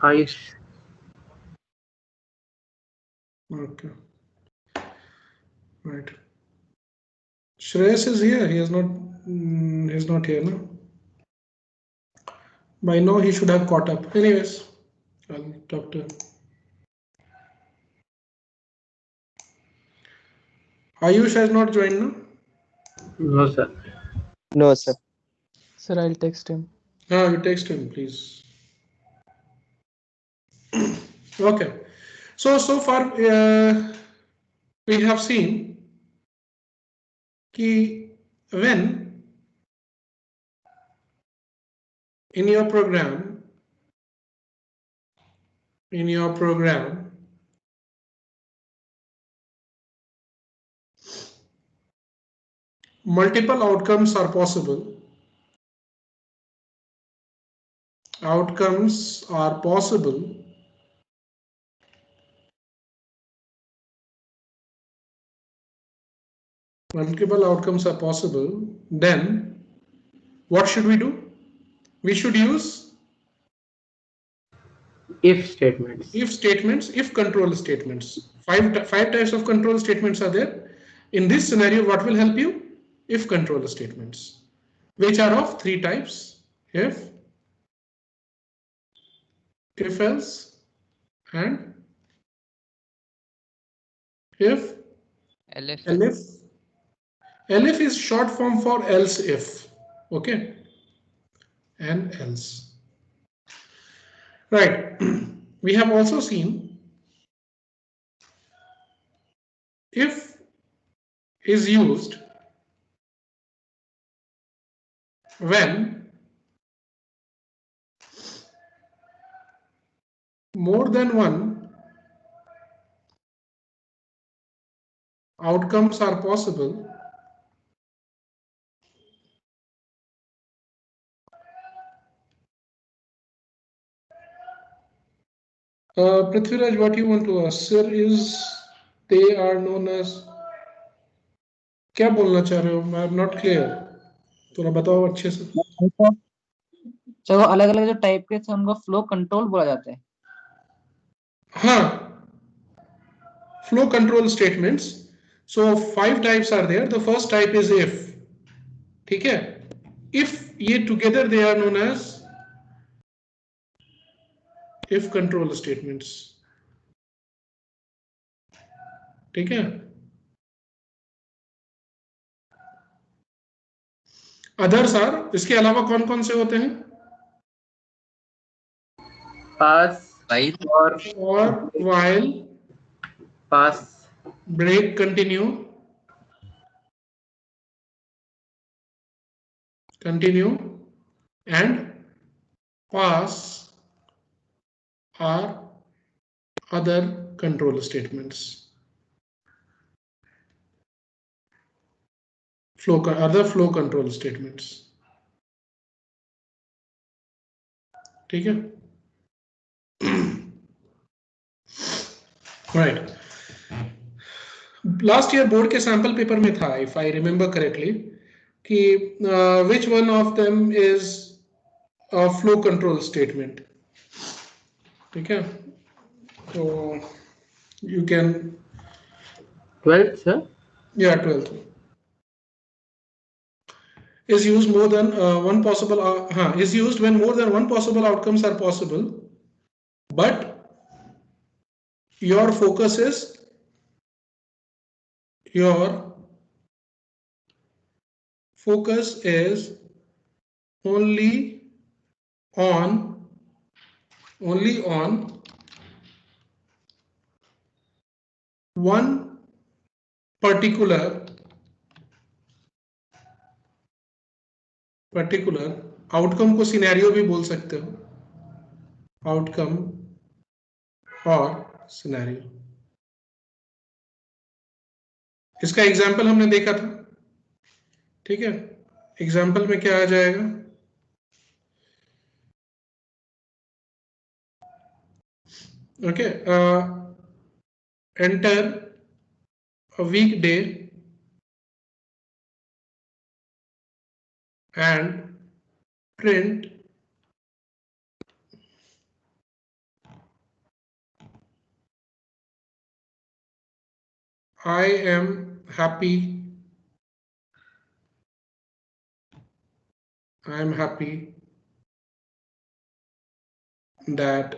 Ayush. Okay. Right. Shreyas is here. He is not. He's not here, no. By now he should have caught up. Anyways, I'll talk to him. Ayush has not joined, no. No, sir. No, sir. Sir, I'll text him. You text him, please. Okay. So far we have seen कि when in your program multiple outcomes are possible. Outcomes are possible. Multiple outcomes are possible. Then what should we do? We should use If statements. if statements, if control statements. Five types of control statements are there. In this scenario, what will help you? If control statements, which are of three types: if else, and if elif. Elif is short form for else if. Okay, and else. Right. We have also seen if is used when more than one outcomes are possible. Prithviraj, what you want to ask, sir, is they are known as. क्या बोलना चाह रहे हो? I am not clear. थोड़ा बताओ अच्छे से. Sir वो अलग अलग जो टाइप के थे उनको फ्लो कंट्रोल बोला जाता है. हाँ, flow control statements. So 5 types are there. The first type is if. ठीक है? If ये together they are known as if control statements. ठीक है? Others are, इसके अलावा कौन कौन से होते हैं? Pass or while, pass, break, continue, and pass are other control statements. Other flow control statements. ठीक है? Right. Last year board के sample paper में था, if I remember correctly, कि which one of them is a flow control statement. ठीक है? So you can. 12th, sir. Yeah, 12th. Is used more than one possible. Is used when more than one possible outcomes are possible, but your focus is only on one particular outcome को scenario भी बोल सकते हो, outcome और scenario. इसका example हमने देखा था. ठीक है? एग्जाम्पल में क्या आ जाएगा? Okay, enter a weekday and print I am happy. I am happy that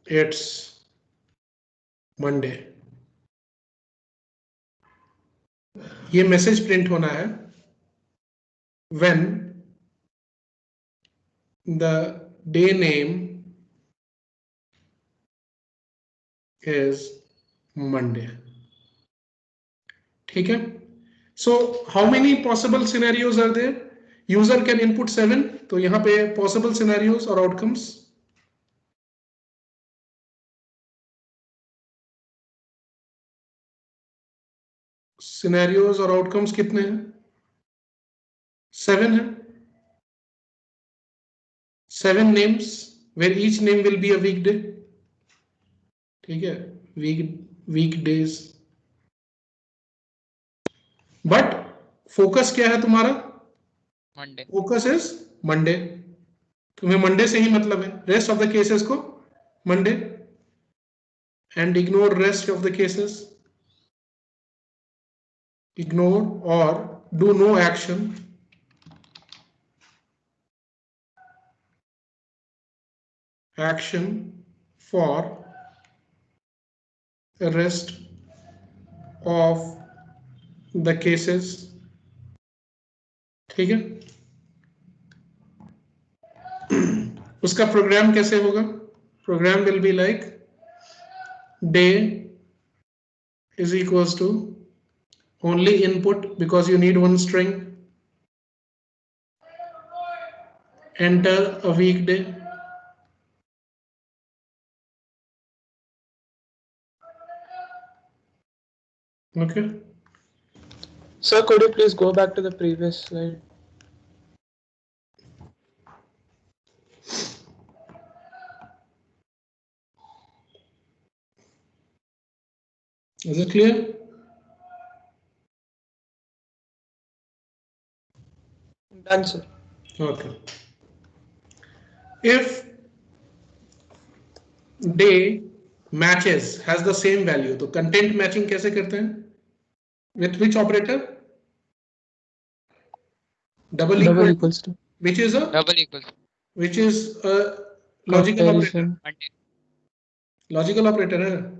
it's Monday. ये मैसेज प्रिंट होना है when the day name is Monday. ठीक है? So how many possible scenarios are there? User can input 7. तो यहाँ पे possible scenarios or outcomes. Scenarios और outcomes कितने हैं? 7 है. 7 names where each name will be a weekday. ठीक है? Weekdays. But focus क्या है तुम्हारा? Monday. Focus is Monday. तुम्हें Monday से ही मतलब है. Rest of the cases को Monday and ignore rest of the cases. Ignore or do no action. Action for the rest of the cases. ठीक है? उसका प्रोग्राम कैसे होगा? Program will be like day is equals to only input because you need one string. Enter a weekday. Okay. Sir, could you please go back to the previous slide? Is it clear? Done, sir. Okay. If day matches has the same value, तो content matching कैसे करते हैं? With which operator? Double Equals to. which is a Double equals. which is a logical operator. Comparison. Monday. Logical operator है.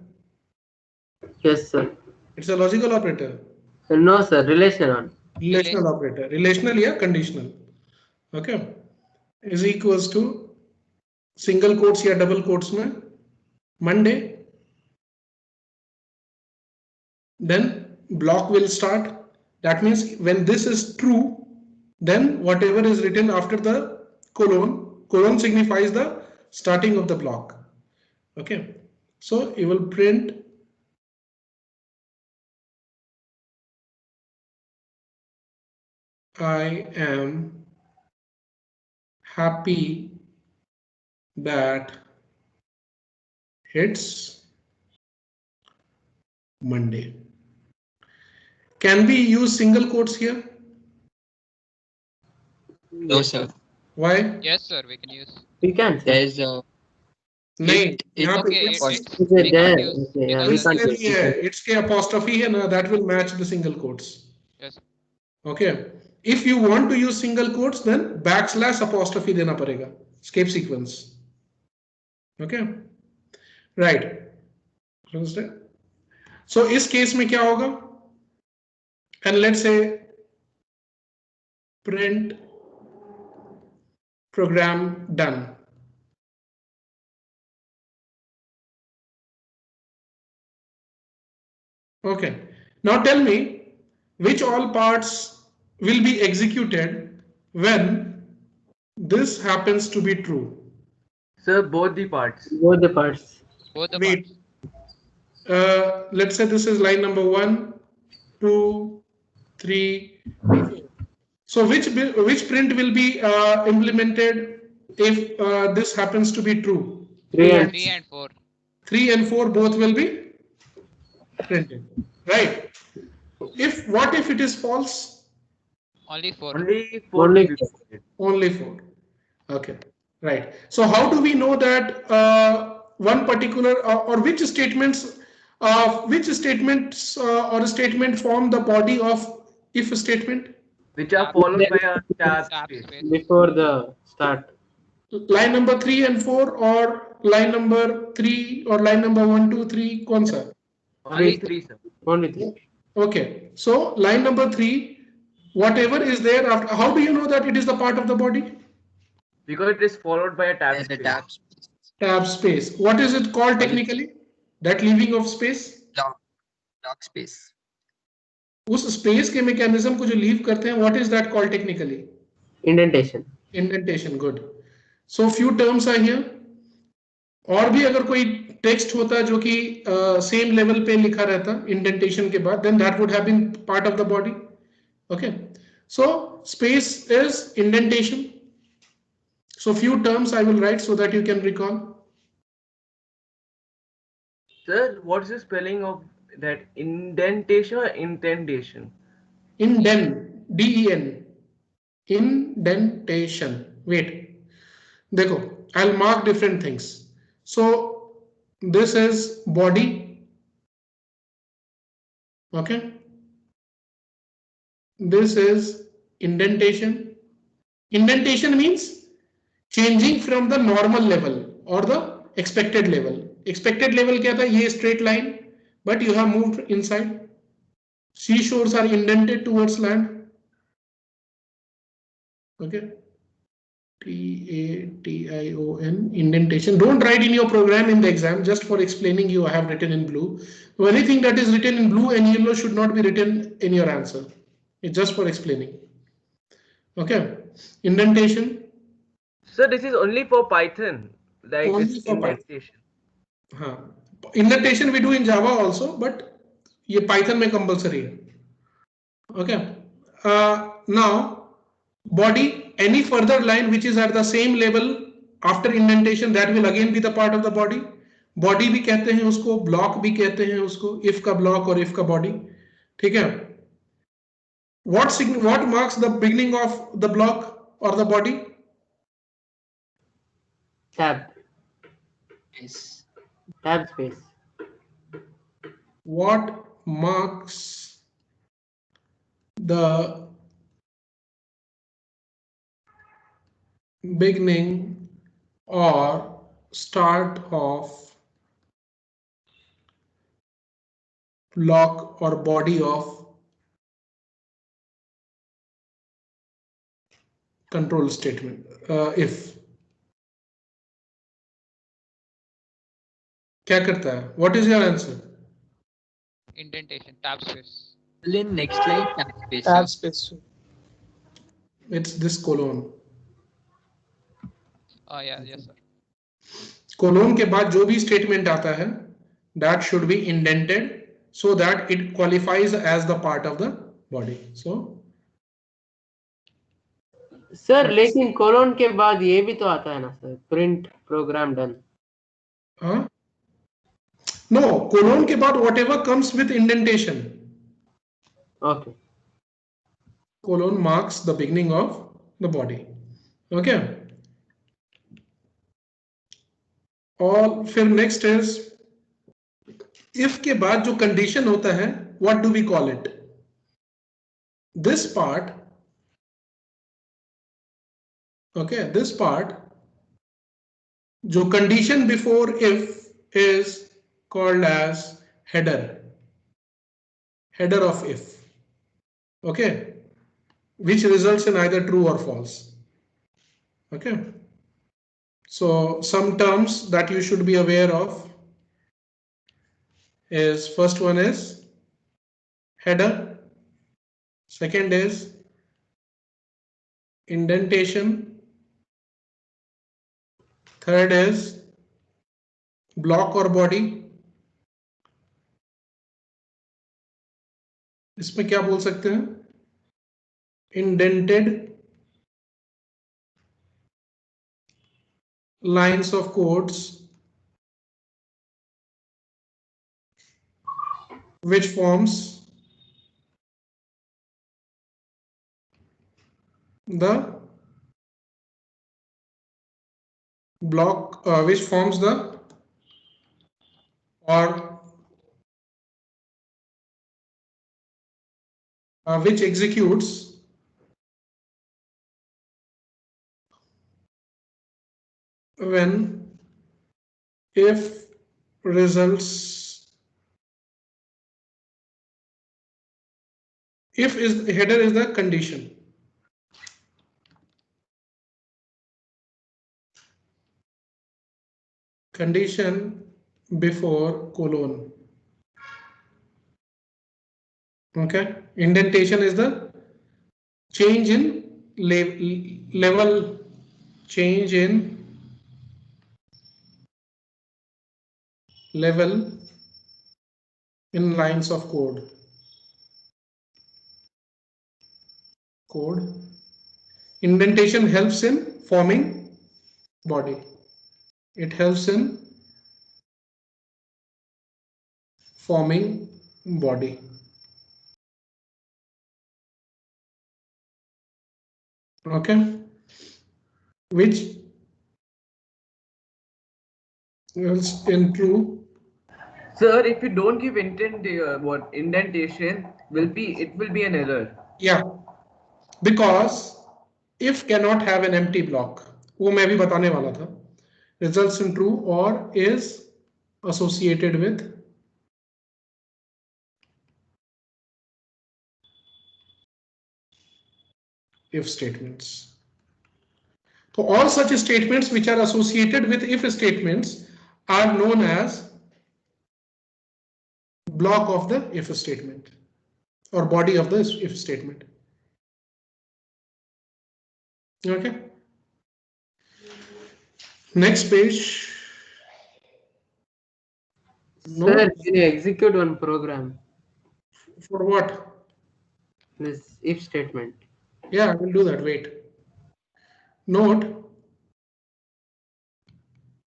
Yes, sir. It's a logical operator. No, sir. Relational. Relational operator. Relational या conditional. Okay. Is equals to single quotes या double quotes में Monday. Then block will start. That means when this is true, then whatever is written after the colon signifies the starting of the block. Okay. So you will print I am happy that it's Monday. Can we use single quotes here? No, sir. Why? Yes, sir. We can use. We can, sir. There is नहीं, यहाँ पे Okay, it's- it's Is it we there? can't use Okay, yeah, because we it's can't there use ही है, it. it's के apostrophe है ना, that will match the single quotes. yes. Okay. If you want to use single quotes, then backslash apostrophe देना पड़ेगा. Escape sequence. Okay. Right. Understand? So इस case में क्या होगा? And let's say print program done. Okay. Now tell me which all parts will be executed when this happens to be true. Sir, both the parts. Both the parts. Both the Wait. parts. Let's say this is line number 1, 2, 3, 4. So which print will be implemented if this happens to be true? 3 and 3 and 4. 3 and 4 both will be printed, right? What if it is false? Only 4. Only four. Only will be four. printed. Only 4. Okay, right. So how do we know that one particular or which statements Which statements or a statement form the body of if statement? Which are Tab- followed by a tab tab space. space. Before the start. Line number 3 and 4 or line number 3 or line number 1, 2, 3 कौन सा? Only three, sir. Only three. Okay, so line number 3, whatever is there after, how do you know that it is the part of the body? Because it is followed by a tab The space. tab space. Tab space. What is it called technically? That leaving of space? Lock space. उस space के mechanism को जो leave करते हैं, what is that called technically? Indentation. Indentation. Good. So few terms are here. और भी अगर कोई टेक्स्ट होता जो कि सेम लेवल पे लिखा रहता इंडेंटेशन के बाद, then that would have been part of the body. Okay, so space is indentation. So few terms I will write so that you can recall. Sir, what is the spelling of that? Indentation or indentation? Indent, D-E-N, indentation. Wait, देखो, I'll mark different things. So this is body. Okay, this is indentation. Indentation means changing from the normal level or the expected level. Expected level क्या था? ये straight line, but you have moved inside. Seashores are indented towards land. Okay, T-A-T-I-O-N, indentation. Don't write in your program in the exam, just for explaining you I have written in blue. So anything that is written in blue and yellow should not be written in your answer. It's just for explaining. Okay, indentation. Sir, this is only for Python. Like Only this for Python. indentation. हाँ, indentation we do in Java also, but ये Python में compulsory है. Okay. Now body, any further line which is at the same level after indentation, that will again be the part of the body. Body भी कहते हैं उसको, block भी कहते हैं उसको, if का block और if का body. ठीक है. What marks the beginning of the block or the body? Tab. Space. Tab space. What marks the beginning or start of block or body of control statement? If क्या करता है? What is your answer? Indentation. Tab space. In next line, tab space. Tab space. It's this colon. Yeah, yes, sir. Colon के बाद जो भी statement आता है, that should be indented so that it qualifies as the part of the body. So sir लेकिन colon के बाद ये भी तो आता है ना sir, print program done. no, colon के बाद whatever comes with indentation. Okay. Colon marks the beginning of the body. Okay. और फिर next is if के बाद जो condition होता है, what do we call it? This part. Okay, this part, जो condition before if is called as header. Header of if. Okay, which results in either true or false. Okay, so some terms that you should be aware of is, first one is header, second is indentation, third is block or body. इसमें क्या बोल सकते हैं? Indented lines of codes which forms the block, which forms the or which executes when if results, if is header is the condition. Condition before colon. Okay, indentation is the change in level, change in level in lines of code. Indentation helps in forming body. It helps in forming body. Okay, which else in true. Sir, if you don't give indentation, it will be an error. Yeah, because if cannot have an empty block, वो मैं भी बताने वाला था. Results in true or is associated with if statements. So all such statements which are associated with if statements are known as block of the if statement or body of the if statement. Okay. Next page. No. Sir, can you execute one program? For what? This if statement. Yeah, I will do that. Wait. Note,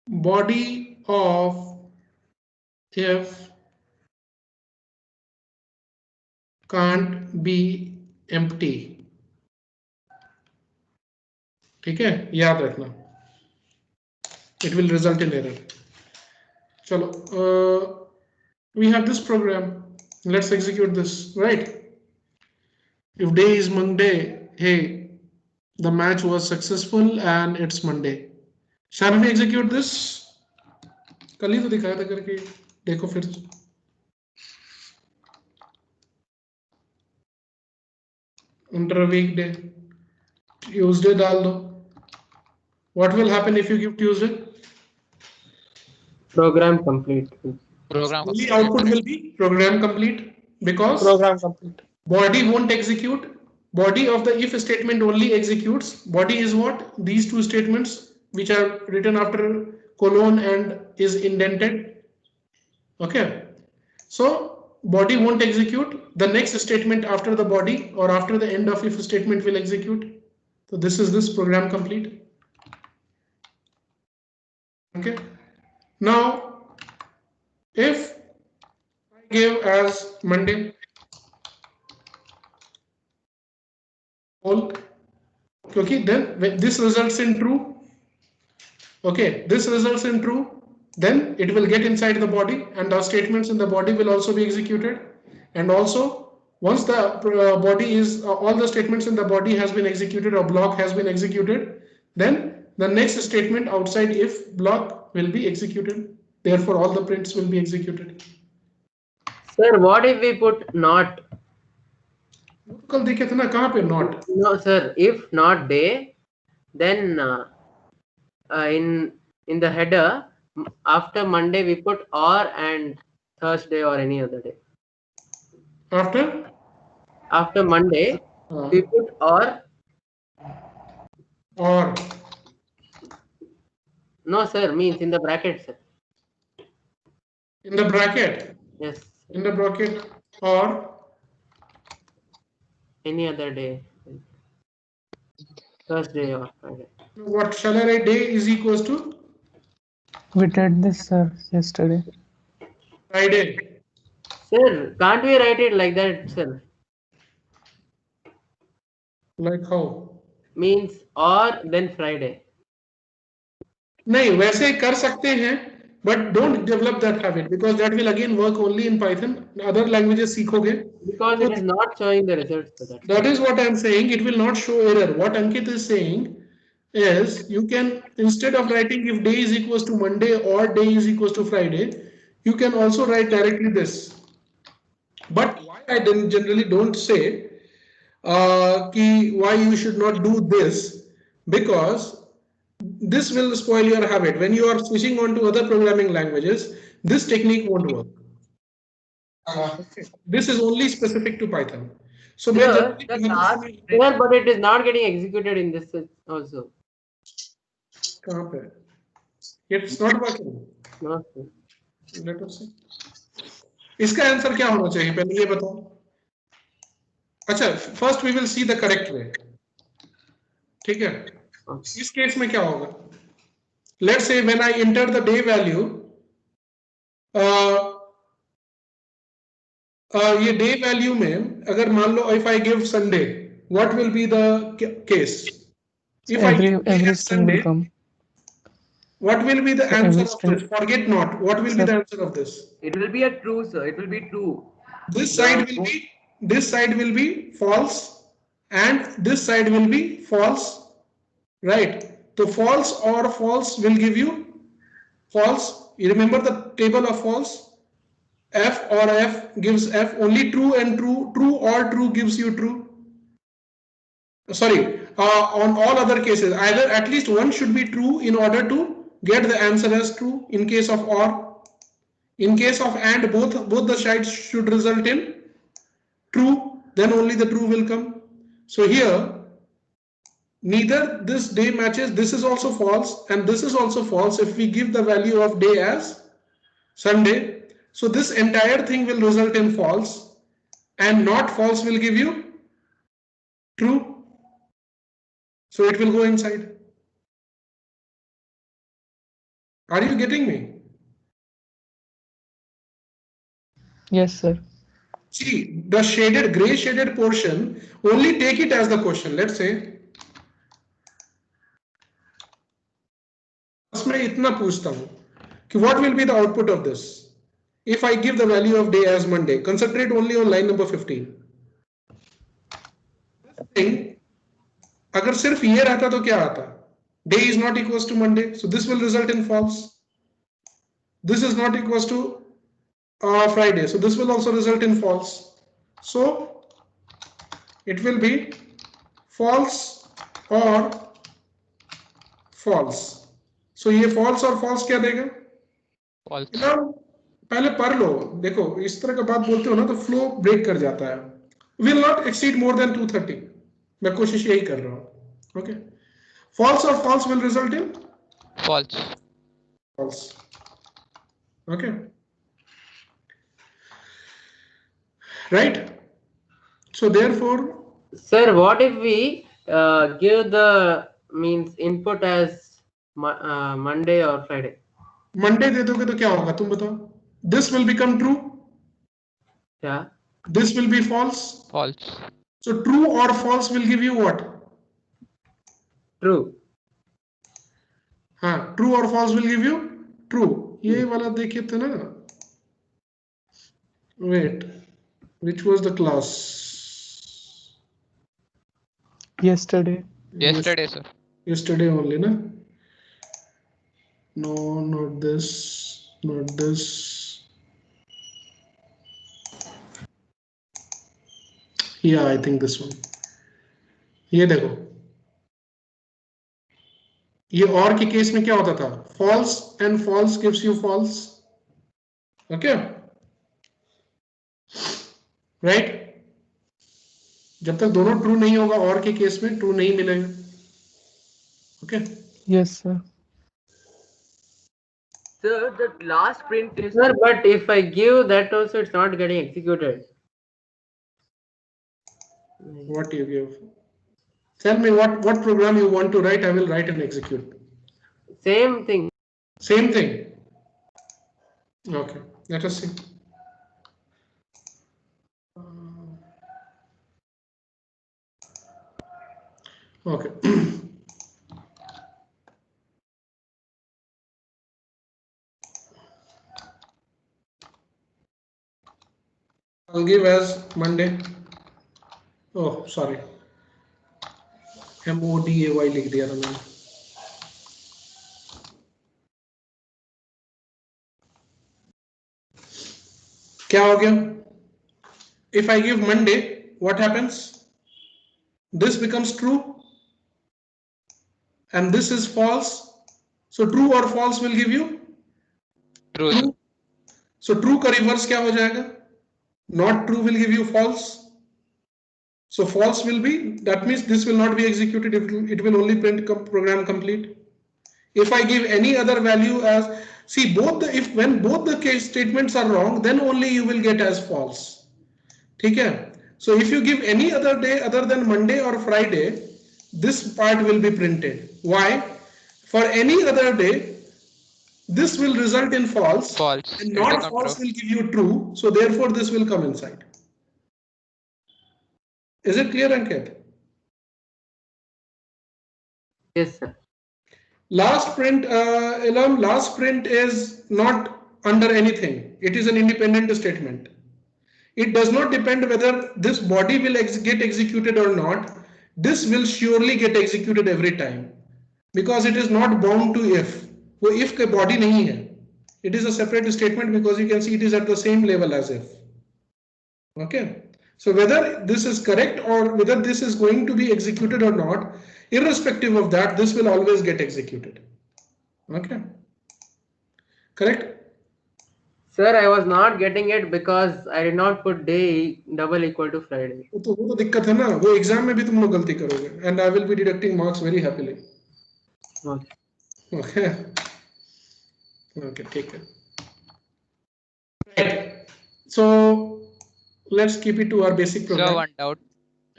body of if can't be empty. ठीक है, याद रखना. It will result in error. चलो, we have this program. Let's execute this, right? If day is Monday, hey, the match was successful and it's Monday. Shall we execute this? कल ही तो दिखाया था करके, देखो फिर. Inter weekday, Tuesday डाल दो. What will happen if you give Tuesday? Program complete. Program. The output will be program complete because Program complete. body won't execute. Body of the if statement only executes. Body is what? These two statements which are written after colon and is indented. Okay. So body won't execute. The next statement after the body or after the end of if statement will execute. So this is this program complete. Okay. Now, if I give as Monday, all, okay, then when this results in true. Okay, this results in true. Then it will get inside the body, and the statements in the body will also be executed. And also, once the body is all the statements in the body has been executed or block has been executed, then the next statement outside if block will be executed. Therefore, all the prints will be executed. Sir, what if we put not? कल देखे थे ना कहाँ पे not? No, sir. If not day, then in the header after Monday we put or and Thursday or any other day. After Monday we put or. No, sir. Means in the bracket, sir. In the bracket. Yes. In the bracket or any other day. Thursday or Friday. What shall I write? Day is equals to? We did this, sir, yesterday. Friday. Sir, can't we write it like that itself? Like how? Means or then Friday. नहीं, वैसे कर सकते हैं, But don't develop that habit because that will again work only in Python. Other languages सीखोगे. Because it is not showing the results. So that's That is what I am saying. It will not show error. What Ankit is saying is you can, instead of writing if day is equals to Monday or day is equals to Friday, you can also write directly this. But why I generally don't say why you should not do this, because this will spoil your habit. When you are switching on to other programming languages, this technique won't work. This is only specific to Python. So Sir, sir, but it is not getting executed in this also. कहाँ पे? It's not working. No, sir. Let us see. इसका answer क्या होना चाहिए पहले ये बताओ. अच्छा, first we will see the correct way. ठीक है? इस केस में क्या होगा? Let's say when I enter the day value, ये day value में अगर मान लो if I give Sunday, what will be the case? If I give Every as string will Sunday, come. what will be the So answer every of string- this? Forget not. What will be the answer of this? It will be a true, sir. It will be true. This side will be false, and this side will be false, right? So false or false will give you false. You remember the table of false? F or F gives F, only true and true, true or true gives you true. Sorry, on all other cases, either at least one should be true in order to get the answer as true in case of or. In case of and, both the sides should result in true, then only the true will come. So here, neither this day matches, this is also false and this is also false if we give the value of day as Sunday. So this entire thing will result in false, and not false will give you true. So it will go inside. Are you getting me? Yes, sir. See, the shaded, gray shaded portion, only take it as the question. Let's say, मैं इतना पूछता हूं कि what will be the output of this if I give the value of day as Monday? Concentrate only on line number 15. This thing, अगर सिर्फ ये रहता तो क्या आता? Day is not equals to Monday, so this will result in false. This is not equals to Friday, so this will also result in false. So it will be false or false. So ये false और false क्या देगा? False. पहले पढ़ लो. देखो इस तरह का बात बोलते हो ना तो फ्लो ब्रेक कर जाता है. Will not exceed more than 230. मैं कोशिश यही कर रहा हूँ. Okay. False or false will result in False. false. Okay. Right. So therefore, Sir, what if we give the means input as Monday or Friday? Monday दे दोगे तो क्या होगा तुम बताओ? This will become true. Yeah. This will be false. False. So true or false will give you what? True. हाँ, true or false will give you true. ये वाला देखिए थे ना? Wait, which was the class? Yesterday. Yesterday, sir. Yesterday only, na? No, not this, not this. Yeah, I think this one. ये देखो, ये और के केस में क्या होता था? False and false gives you false. Okay, right? जब तक दोनों ट्रू नहीं होगा और के केस में ट्रू नहीं मिलेगा. Okay. Yes, sir. Sir, the last print is Sir, but if I give that also, it's not getting executed. What you give? Tell me what program you want to write. I will write and execute. Same thing. Same thing. Okay, let us see. Okay. I'll give as Monday. Oh, sorry. MODAY लिख दिया था मैंने. क्या हो गया? If I give Monday, what happens? This becomes true and this is false. So true or false will give you True, sir. true. So true का reverse क्या हो जाएगा? Not true will give you false. So false will be, that means this will not be executed, it will only print program complete. If I give any other value as, see both the, if when both the case statements are wrong, then only you will get as false. ठीक है? So if you give any other day other than Monday or Friday, this part will be printed. Why? For any other day, this will result in false, False. and It'll not become false true. will give you true. So therefore this will come inside. Is it clear, Ankit? Yes, sir. Last print, Elam, last print is not under anything. It is an independent statement. It does not depend whether this body will get executed or not. This will surely get executed every time because it is not bound to if. वो if के body नहीं है. It is a separate statement because you can see it is at the same level as if. Okay. So whether this is correct or whether this is going to be executed or not, irrespective of that, this will always get executed. Okay. Correct? Sir, I was not getting it because I did not put day double equal to Friday. वो तो दिक्कत है ना, वो exam में भी तुम लोग गलती करोगे and I will be deducting marks very happily. Okay. Okay. Okay, ठीक है. Right. So let's keep it to our basic program. So one doubt.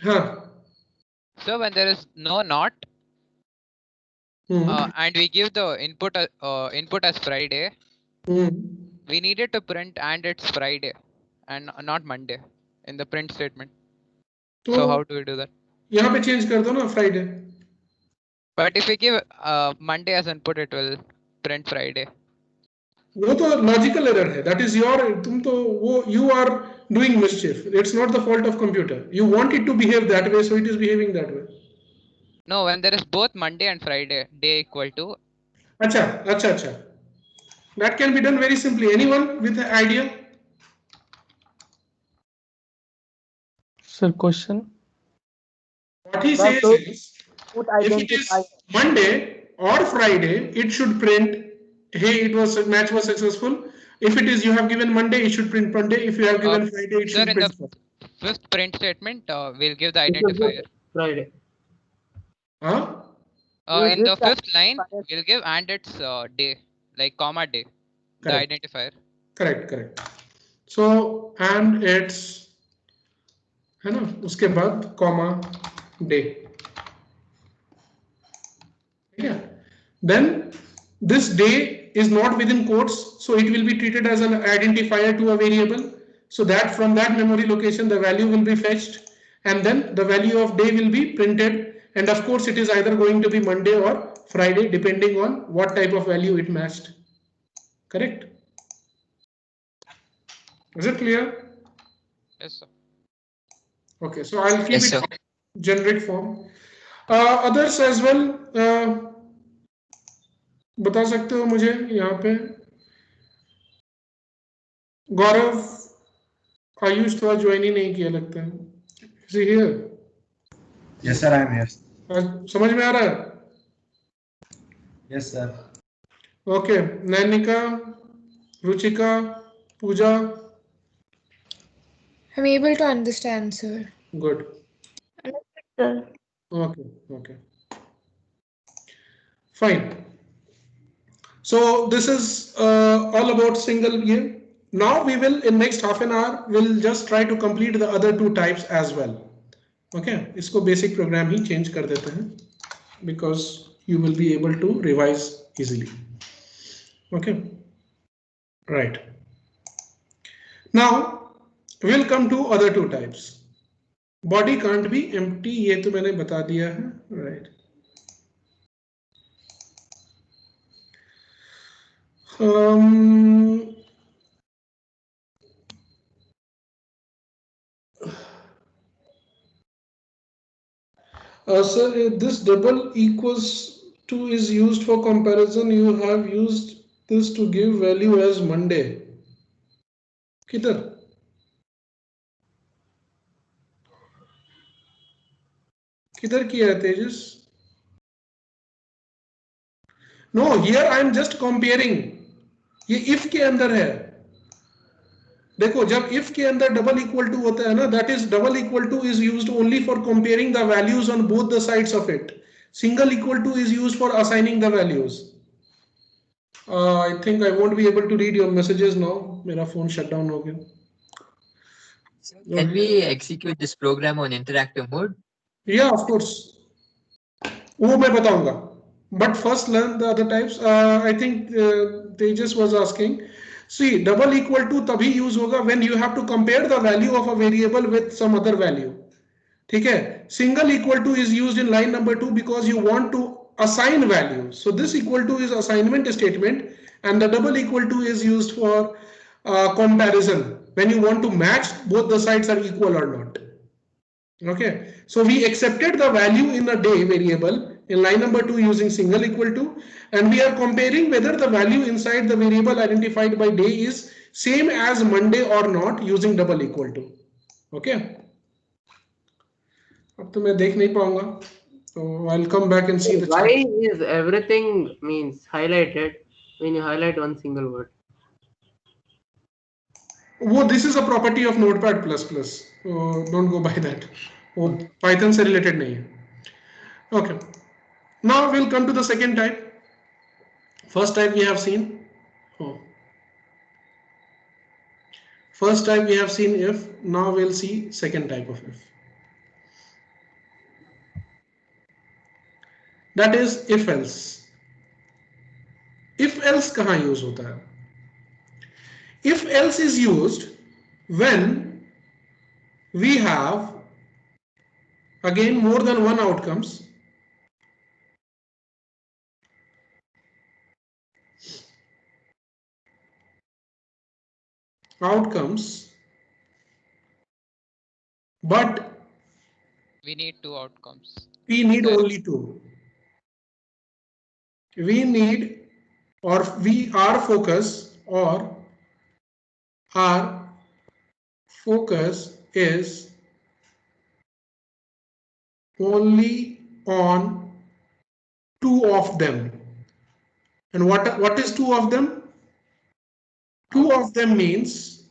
हाँ. So when there is no not, and we give the input as Friday, we needed to print and it's Friday and not Monday in the print statement. So how do we do that? यहाँ पे change कर दो ना Friday. But if we give Monday as input, it will print Friday. वो तो logical error है. That is your, तुम तो वो you are doing mischief. It's not the fault of computer. You want it to behave that way, so it is behaving that way. No, when there is both Monday and Friday, day equal to. अच्छा अच्छा अच्छा. That can be done very simply. Anyone with an idea? Sir, question. What he says is, if it is Monday or Friday, it should print, hey, it was match was successful. If it is you have given Monday, it should print Monday. If you have given Friday, it Sir, should in print the fifth print statement, we'll give the It should be identifier. Friday. Huh? In the fifth line, we'll give and its day, like comma day, the Correct. identifier. Correct, correct. So and it's, है ना, उसके बाद comma day. ठीक है. Then this day is not within quotes, so it will be treated as an identifier to a variable, so that from that memory location the value will be fetched and then the value of day will be printed, and of course it is either going to be Monday or Friday depending on what type of value it matched. Correct? Is it clear? Yes, sir. Okay, so I'll keep Yes, it sir. generic form. Others as well, बता सकते हो मुझे यहाँ पे? गौरव, आयुष तो आज join ही नहीं किया लगता है. Is he here? Yes, sir, I am here. समझ में आ रहा है? Yes, sir. Okay, Nainika, Ruchika, Puja. I'm able to understand, sir. Good. Sir. Okay, okay. Fine. So this is all about single year. Now we will, in next half an hour, we'll just try to complete the other two types as well. Okay, इसको basic program ही change कर देते हैं because you will be able to revise easily. Okay, right. Now we'll come to other two types. Body can't be empty, ये तो मैंने बता दिया है, right. Sir, this double equals to is used for comparison. You have used this to give value as Monday. किधर? किधर किया है तेजस? No, here I am just comparing. ये if के अंदर है. देखो जब if के अंदर double equal to होता है ना, that is double equal to is used only for comparing the values on both the sides of it. Single equal to is used for assigning the values. I think I won't be able to read your messages now. मेरा phone shut down हो गया. Can we execute this program on interactive mode? Yeah, of course. वो मैं बताऊंगा. But first learn the other types. I think Tejas was asking. See, double equal to तभी use होगा when you have to compare the value of a variable with some other value. ठीक है? Single equal to is used in line number 2 because you want to assign value. So this equal to is assignment statement, and the double equal to is used for comparison when you want to match both the sides are equal or not. Okay, so we accepted the value in a day variable in line number 2 using single equal to, and we are comparing whether the value inside the variable identified by day is same as Monday or not using double equal to. Okay, अब तो मैं देख नहीं पाऊंगा, so I'll come back and see the Why chat. is everything means highlighted when you highlight one single word? वो this is a property of Notepad++. Don't go by that. वो Python से related नहीं है. Okay. Now we'll come to the second type. First type we have seen. First type we have seen if. Now we'll see second type of if. That is if else. If else कहाँ use होता है? If else is used when we have again more than one outcomes. But we need two outcomes. We need only two. We need, or we our focus is only on two of them. And what is two of them? Two of them means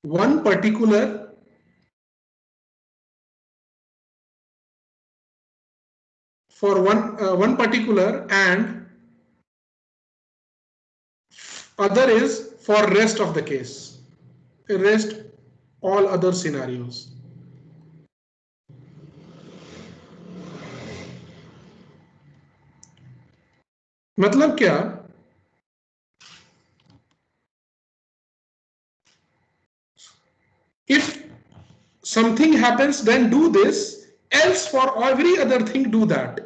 one particular for one particular, and other is for rest of the case, rest all other scenarios. मतलब क्या? If something happens, then do this, else for every other thing do that.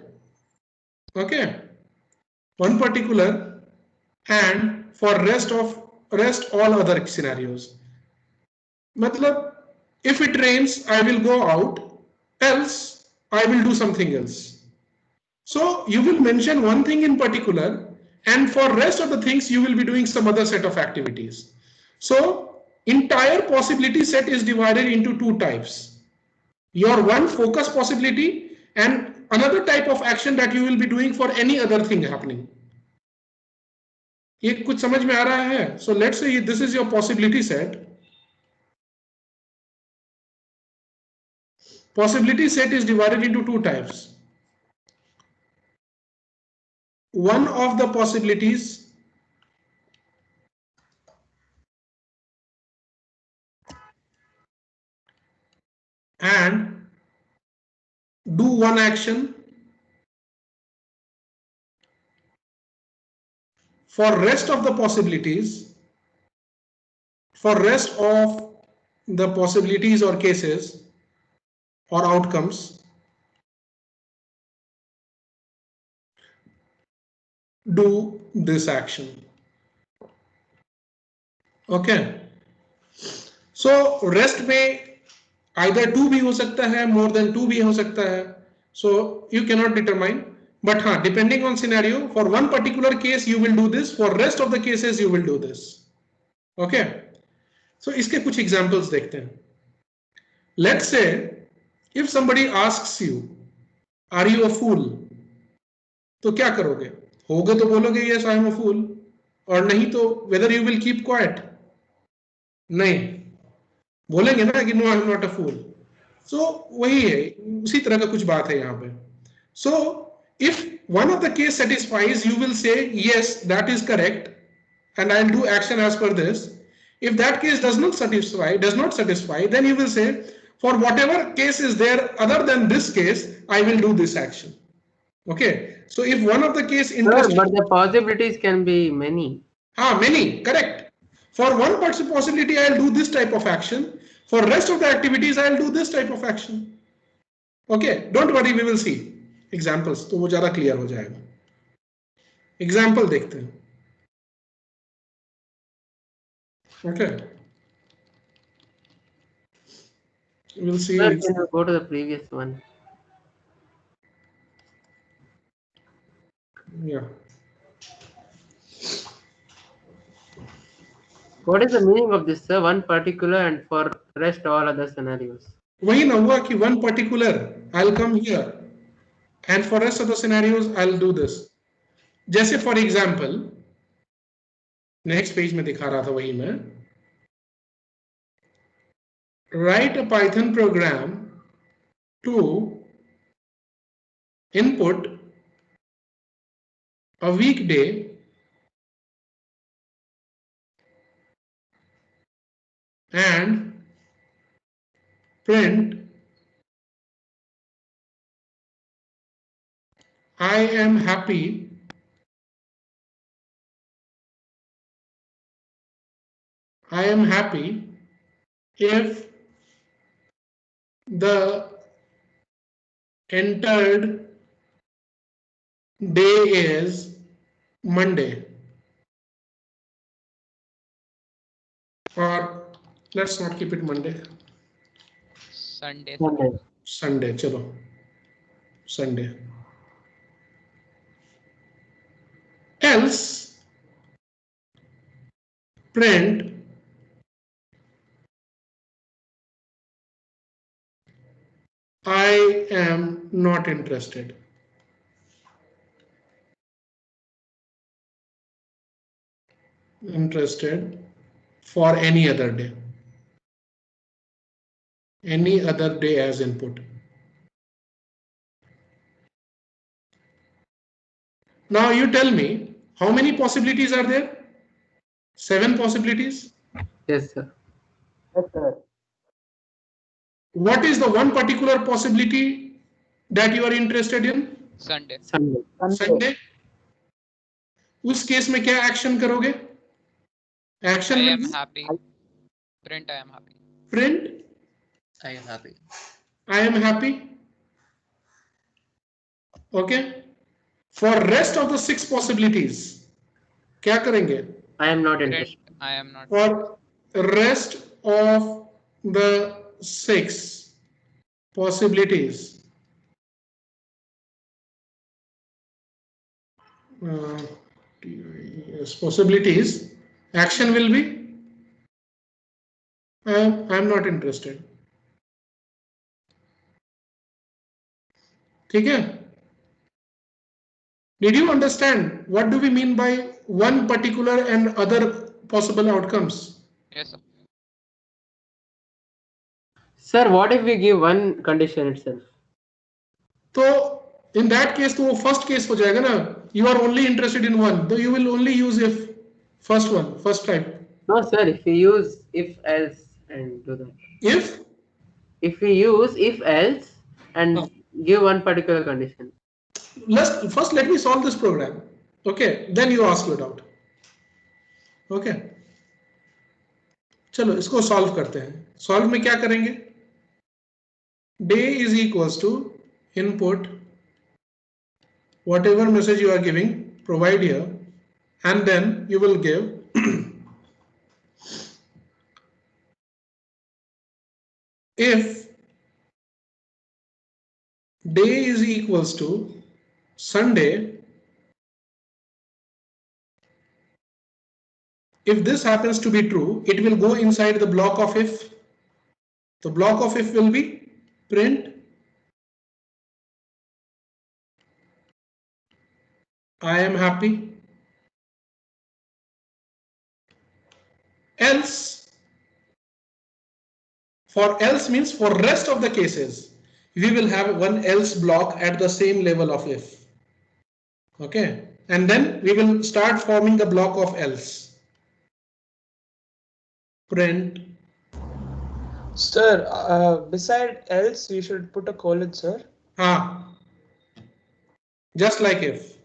Okay, one particular and for rest all other scenarios. मतलब if it rains I will go out, else I will do something else. So you will mention one thing in particular, and for rest of the things you will be doing some other set of activities. So entire possibility set is divided into two types. Your one focus possibility and another type of action that you will be doing for any other thing happening. ये कुछ समझ में आ रहा है? So let's say this is your possibility set. Possibility set is divided into two types. One of the possibilities and do one action. For rest of the possibilities, for rest of the possibilities or cases or outcomes, do this action. Okay. So rest में either 2 भी हो सकता है, more than 2 भी हो सकता है. So you cannot determine. But depending on scenario, for one particular case you will do this, for rest of the cases you will do this. Okay. So इसके कुछ examples देखते हैं. Let's say if somebody asks you, are you a fool? तो क्या करोगे? होगे तो बोलोगे yes I am a fool, और नहीं तो whether you will keep quiet? नहीं, बोलेंगे ना कि no I am not a fool. So वही है, उसी तरह का कुछ बात है यहाँ पे. So if one of the case satisfies, you will say yes that is correct and I'll do action as per this. If that case does not satisfy, then you will say for whatever case is there other than this case, I will do this action. Okay. So if one of the case interests, but the possibilities can be many. Many, correct. For one possibility, I'll do this type of action. For rest of the activities, I'll do this type of action. Okay, don't worry, we will see examples. तो वो ज़्यादा clear हो जाएगा. Example देखते हैं. Okay. We'll see. Sir, can you go to the previous one? Yeah. What is the meaning of this, sir? One particular and for rest all other scenarios. वही ना हुआ कि one particular, I'll come here, and for rest of the scenarios, I'll do this. जैसे for example, next page में दिखा रहा था वही मैं. Write a Python program to input a weekday and print I am happy if the entered day is Monday. Or let's not keep it Monday. Sunday. चलो Sunday. Else print I am not interested. Interested for any other day. Any other day as input. Now you tell me how many possibilities are there? 7 possibilities. Yes, sir. Yes, sir. What is the one particular possibility that you are interested in? Sunday. Sunday. उस case में क्या action करोगे? Action I will am be happy. Print I am happy. print I am happy. I am happy. Okay. For rest of the 6 possibilities, क्या करेंगे? I am not Print interested. I am not. For rest of the 6 possibilities, possibilities, action will be I am not interested. ठीक है? Did you understand what do we mean by one particular and other possible outcomes? Yes, sir. Sir, what if we give one condition itself? तो in that case तो वो first case हो जाएगा ना. You are only interested in one, so you will only use if first type. No, sir. If we use if else and do that. If we use if else and give one particular condition. First let me solve this program. Okay, then you ask your doubt. Okay. चलो इसको solve करते हैं. Solve में क्या करेंगे? Day is equals to input whatever message you are giving, provide here, and then you will give if day is equals to Sunday, if this happens to be true, it will go inside the block of if. The block of if will be print I am happy. Else, for else means for rest of the cases, we will have one else block at the same level of if. Okay, and then we will start forming the block of else. Print. Sir, beside else, you should put a colon, sir. Just like if.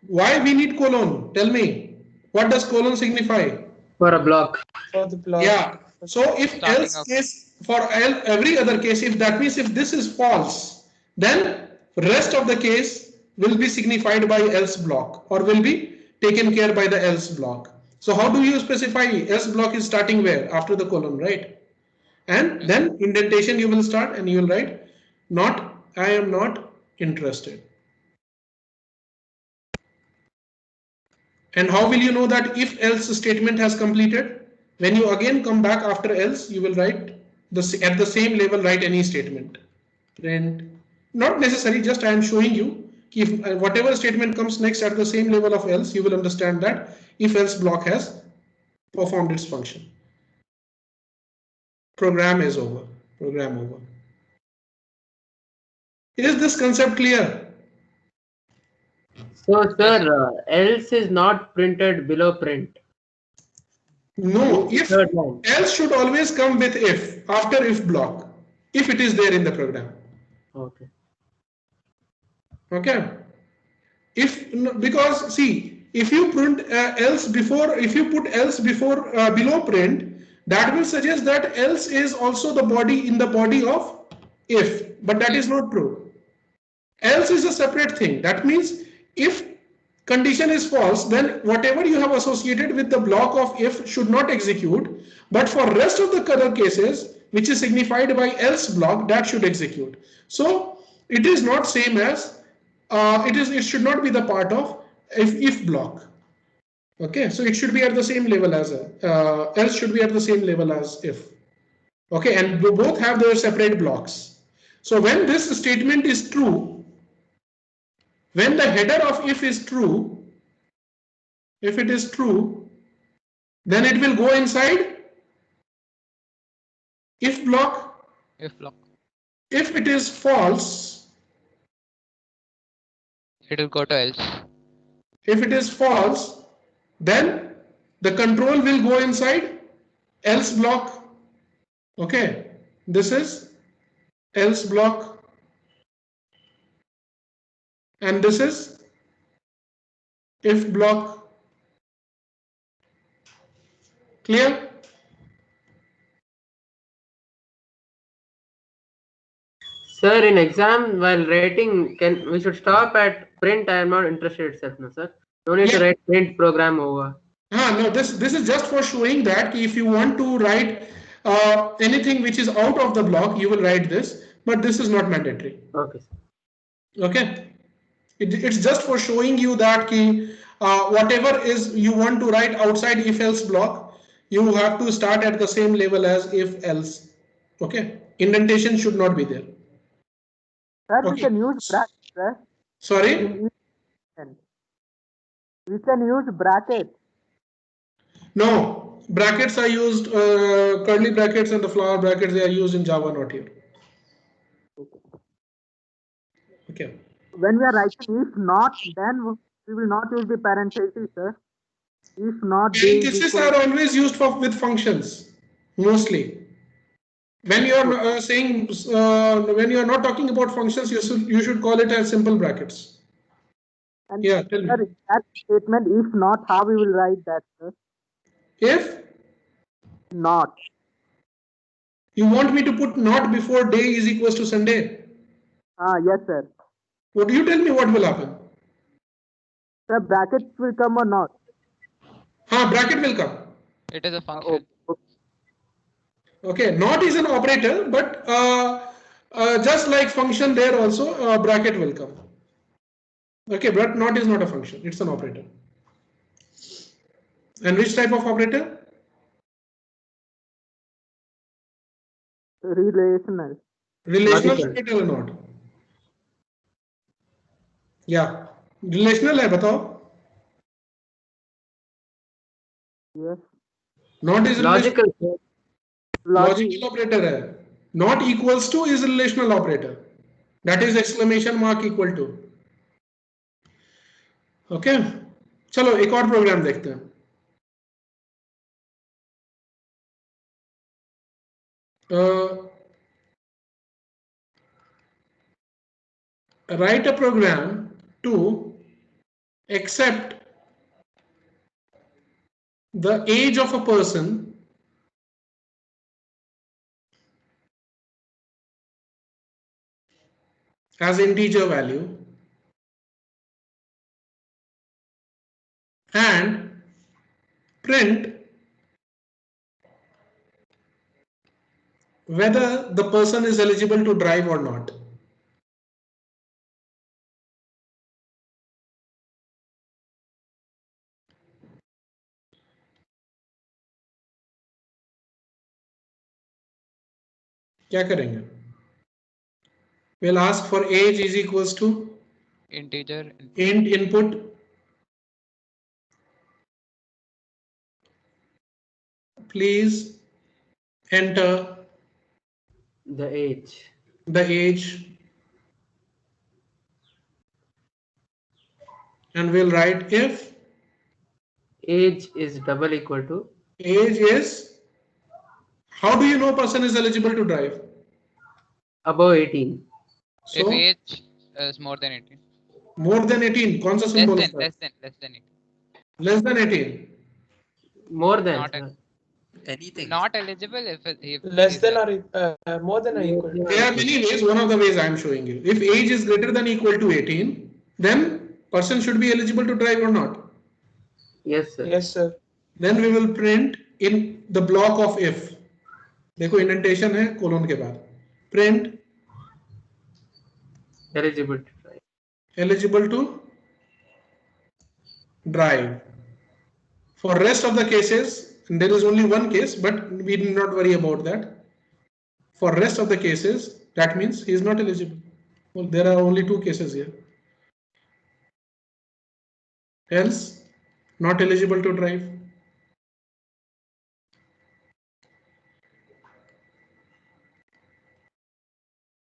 Why we need colon? Tell me. What does colon signify? For a block. For the block. Yeah. So if else case, for every other case, if that means if this is false, then rest of the case will be signified by else block or will be taken care by the else block. So how do you specify else block is starting where? After the colon, right? And then indentation you will start and you will write not, I am not interested. And how will you know that if else statement has completed? When you again come back after else, you will write at the same level, write any statement. Print. Not necessary, just I am showing you if whatever statement comes next at the same level of else, you will understand that if else block has performed its function. Program is over. Program over. Is this concept clear? So, sir, else is not printed below print. No, if else should always come with if after if block, if it is there in the program. Okay. Okay. If because see, if you print else before, if you put else before below print, that will suggest that else is also the body in the body of if, but that is not true. Else is a separate thing. That means if condition is false, then whatever you have associated with the block of if should not execute, but for rest of the other cases, which is signified by else block, that should execute. So it is not same as it should not be the part of if block. Okay, so it should be at the same level as else should be at the same level as if. Okay, and both have their separate blocks. So when this statement is true, when the header of if is true, if it is true, then it will go inside if block. If block. If it is false, it will go to else. If it is false, then the control will go inside else block. Okay, this is else block. And this is if block. Clear? Sir, in exam while writing, we should stop at print I am not interested itself, no sir? No need to write print program over. No, this is just for showing that if you want to write anything which is out of the block, you will write this, but this is not mandatory. Okay. Okay. It's just for showing you that whatever is you want to write outside if else block, you have to start at the same level as if else. Okay. Indentation should not be there. Sir, we can use brackets, sir. Sorry? We can use brackets. No, brackets are used, curly brackets and the flower brackets, they are used in Java, not here. Okay. When we are writing if not, then we will not use the parentheses, sir. If not, parentheses are always used with functions, mostly. When you are saying, when you are not talking about functions, you should call it as simple brackets. And yeah, tell me. That statement, if not, how we will write that, sir? If not. You want me to put not before day is equals to Sunday? Yes, sir. What do you tell me what will happen? The brackets will come or not? Bracket will come. It is a function. Okay, not is an operator, but just like function there also bracket will come. Okay, but not is not a function, it's an operator. And which type of operator? Relational. Relational operator or not? Yeah, relational है बताओ. Yes. Not is Logical. Logical operator है. Not equals to is relational operator. That is exclamation mark equal to. Okay, चलो एक और programme देखते हैं. Write a program to accept the age of a person as integer value and print whether the person is eligible to drive or not. क्या करेंगे? We'll ask for age is equals to integer int input please enter The age. And we'll write if Age is double equal to. Age is. How do you know person is eligible to drive? Above 18. So if age is more than 18. More than 18. कौन सा symbol less उसका? than 18. Less than 18. More than. Anything. Not eligible if Less than or more than or equal to. There are many ways. One of the ways I am showing you. If age is greater than equal to 18, then person should be eligible to drive or not. Yes, sir. Yes, sir. Then we will print in the block of if. देखो indentation है colon के बाद. Print Eligible to drive. Eligible to drive. For rest of the cases, there is only one case, but we need not worry about that. For rest of the cases, that means he is not eligible. Well, there are only two cases here. Else, not eligible to drive.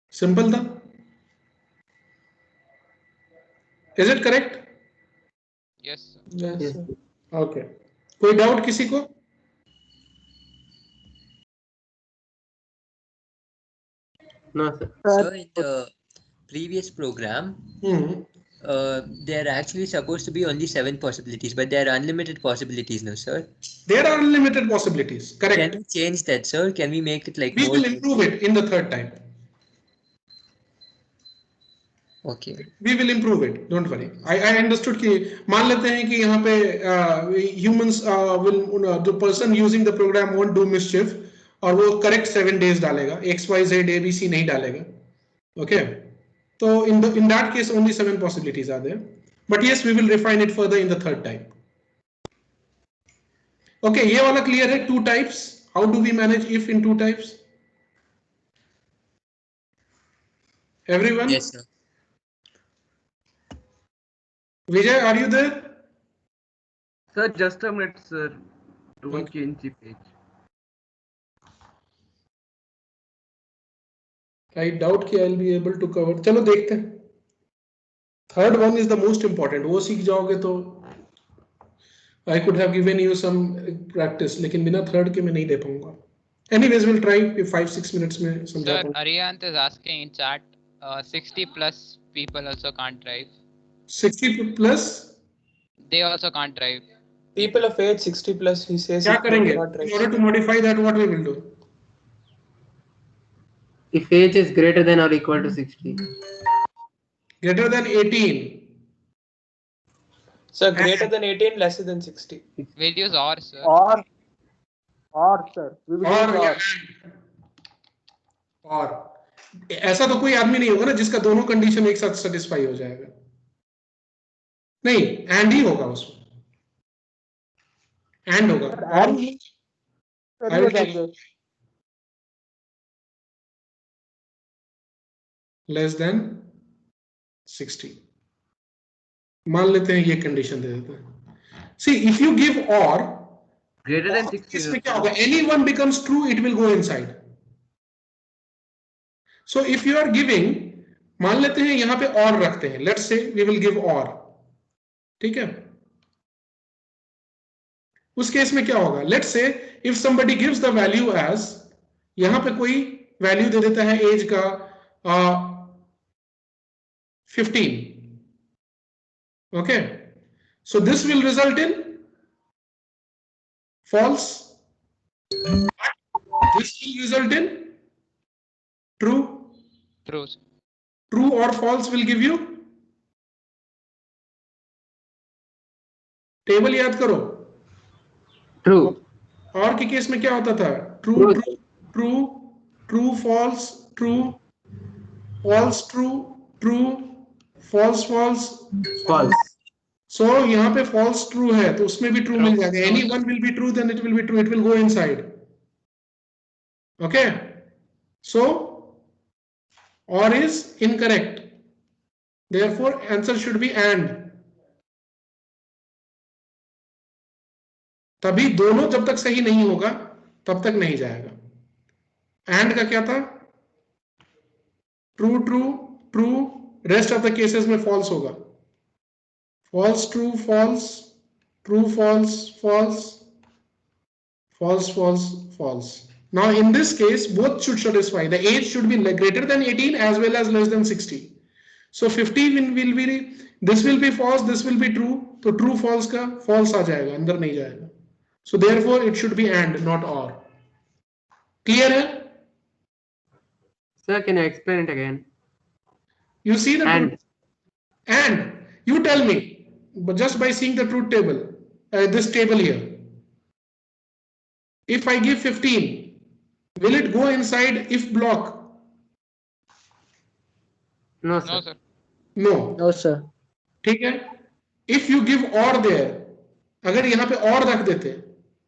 Simple था? Is it correct? yes sir. Yes, Yes. sir. Okay. कोई doubt किसी को? No, sir. So in the previous program, there are actually supposed to be only 7 possibilities, but there are unlimited possibilities now, sir. There are unlimited possibilities. Correct. Can we change that, sir? Can we make it like We more? will improve it in the third time. Okay. We will improve it. Don't worry. I understood कि मान लेते हैं कि यहाँ पे humans will the person using the program won't do mischief और वो correct 7 days डालेगा. X, Y, Z, A, B, C नहीं डालेगा. Okay. So in that case only 7 possibilities are there. But yes, we will refine it further in the third time. Okay, ये वाला clear है. 2 types. How do we manage if in 2 types? Everyone? Yes, sir. Vijay, are you there? Sir, just a minute, sir. Don't change the page. I doubt कि I'll be able to cover. चलो देखते हैं. Third one is the most important. वो सीख जाओगे तो I could have given you some practice, लेकिन बिना third के मैं नहीं दे पाऊंगा. Anyways, we'll try 5-6 minutes में समझाता हूँ. Sir, Arihant is asking in chat, 60 plus people also can't drive. 60 plus? They also can't drive. People of age 60 plus, he says. क्या करेंगे? In order to modify that, what we will do? If age is greater than or equal to 60. Greater than 18. So greater than 18, lesser than 60. We'll use or, sir. और sir we will use और और ऐसा तो कोई आदमी नहीं होगा ना जिसका दोनों कंडीशन एक साथ सेटिस्फाई हो जाएगा, नहीं एंड ही होगा उसमें, एंड होगा और सही हो जाएंगे। लेस देन 60 मान लेते हैं, ये कंडीशन दे देते हैं। सी इफ यू गिव और greater than 60 इसमें क्या होगा, any one becomes true, it will go inside. So if you are giving, मान लेते हैं यहां पे और रखते हैं, let's say we will give और, ठीक है। उस केस में क्या होगा, let's say if somebody gives the value age, यहां पे कोई वैल्यू दे देता है एज का 15, okay, so this will result in false, this will result in true, true or false will give you, table याद करो, ट्रू, और के केस में क्या होता था, true true true true false true false true true false false false. So यहाँ पे फॉल्स ट्रू है तो उसमें भी ट्रू मिल जाएगा, any one will be true then it will be true, it will go inside, okay. So और is incorrect, therefore answer should be and, तभी दोनों जब तक सही नहीं होगा तब तक नहीं जाएगा। एंड का क्या था, true true true, rest of the cases में फॉल्स होगा, false true false, true false false, false false false. Now in this case both should satisfy, the age should be greater than 18 as well as less than 60. So 50 will be, this will be false, this will be true, तो true false का false आ जाएगा, अंदर नहीं जाएगा, so therefore it should be and not or. Clear है? Sir, can you explain it again? You see the and truth, and you tell me, but just by seeing the truth table, this table here, if I give 15, will it go inside if block? No sir. No, sir. No. No, sir. ठीक है, if you give or there, अगर यहाँ पे और रख देते